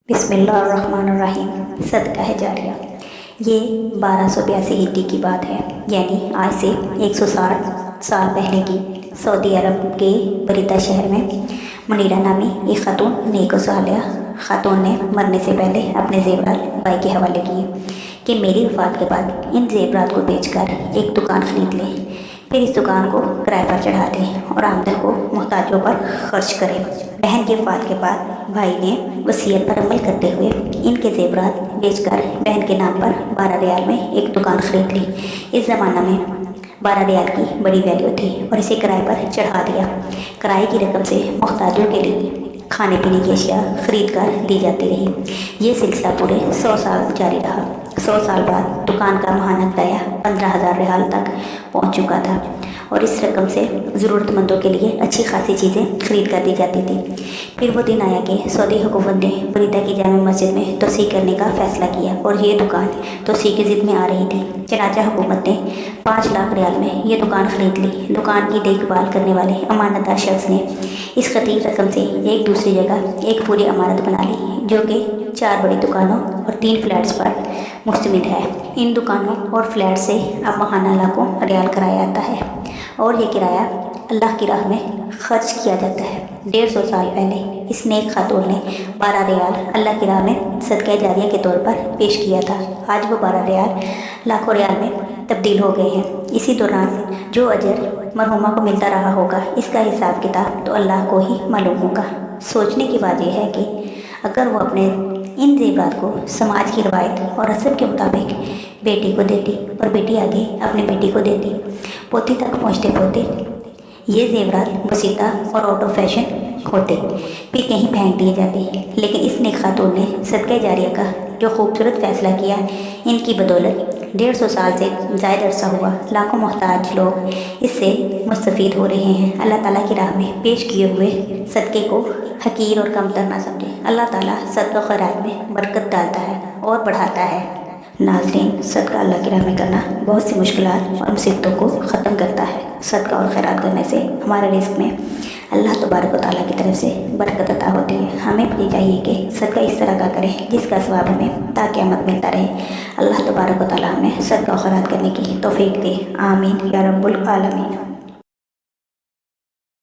बिस्मिल्लाहिर्रहमानिर्रहीम। सदका है जारिया। ये 1282 हिजरी की बात है, यानी आज से 160 साल पहले की। सऊदी अरब के बरीदा शहर में मुनीरा नामी एक खातून नेक व सालिहा खातून ने मरने से पहले अपने ज़ेवरात भाई के हवाले किए कि मेरी वफ़ात के बाद इन ज़ेवरात को बेचकर एक दुकान खरीद लें, फिर इस दुकान को किराए पर चढ़ा दें और आमदन को मोहताजों पर खर्च करें। बहन की वफ़ात के बाद भाई ने वसीयत पर अमल करते हुए इनके ज़ेवरात बेचकर बहन के नाम पर 12 रियाल में एक दुकान खरीद ली। इस ज़माना में 12 रियाल की बड़ी वैल्यू थी और इसे किराए पर चढ़ा दिया। किराए की रकम से मोहताजों के लिए खाने पीने की अशिया खरीद कर दी जाती रही। ये सिलसिला पूरे 100 साल जारी रहा। 100 साल बाद दुकान का माहाना किराया 15,000 रियाल तक पहुंच चुका था और इस रकम से ज़रूरतमंदों के लिए अच्छी खासी चीज़ें खरीद कर दी जाती थी। फिर वो दिन आया कि सऊदी हुकूमत ने बरीदा की जामे मस्जिद में तोसी करने का फ़ैसला किया और ये दुकान तोसी की ज़िद में आ रही थी। चनाचा हुकूमत ने 5 लाख रियाल में ये दुकान खरीद ली। दुकान की देखभाल करने वाले अमानतदार शख्स ने इस खतीर रकम से एक दूसरी जगह एक पूरी इमारत बना ली, जो कि 4 बड़ी दुकानों और 3 फ्लैट्स पर मुश्तमिल है। इन दुकानों और फ्लैट से अब माहाना लाखों रियाल किराया आता है और ये किराया अल्लाह की राह में खर्च किया जाता है। 150 साल पहले इस नेक खातून ने 12 रियाल अल्लाह की राह में सदका जारिया के तौर पर पेश किया था। आज वो 12 रियाल लाखों रियाल में तब्दील हो गए हैं। इसी दौरान जो अजर मरहुमा को मिलता रहा होगा, इसका हिसाब किताब तो अल्लाह को ही मालूम होगा। सोचने की बात यह है कि अगर वो अपने इन ज़ेवरात को समाज की रवायत और रस्म के मुताबिक बेटी को देती और बेटी आगे अपनी बेटी को देती, पोती तक पहुँचते पहुँचते ये ज़ेवरात बसीता और आउट ऑफ फैशन होते, फिर कहीं फेंक दिए जाते। लेकिन इस नेक खातून ने सदका जारिया का जो खूबसूरत फ़ैसला किया, इनकी बदौलत 150 साल से ज़ायद अरसा हुआ लाखों मोहताज लोग इससे मुस्तफ़ीद हो रहे हैं। अल्लाह ताला की राह में पेश किए हुए सदक़े को हकीर और कमतर ना समझें। अल्लाह ताला सदका खैरात में बरकत डालता है और बढ़ाता है। नाज़रीन, सदका अल्लाह की राह में करना बहुत सी मुश्किलात और मुसीबतों को ख़त्म करता है। सदका और खैरात करने से हमारे रिज़्क़ में अल्लाह तबारक व तआला की तरफ से बरकत अता होती है। हमें भी चाहिए कि सदका इस तरह का करें जिसका सवाब हमें ता क़यामत मिलता रहे। अल्लाह तबारक व तआला हमें सदका और खैरात करने की तौफ़ीक़ दे। आमीन या रब्बुल आलमीन।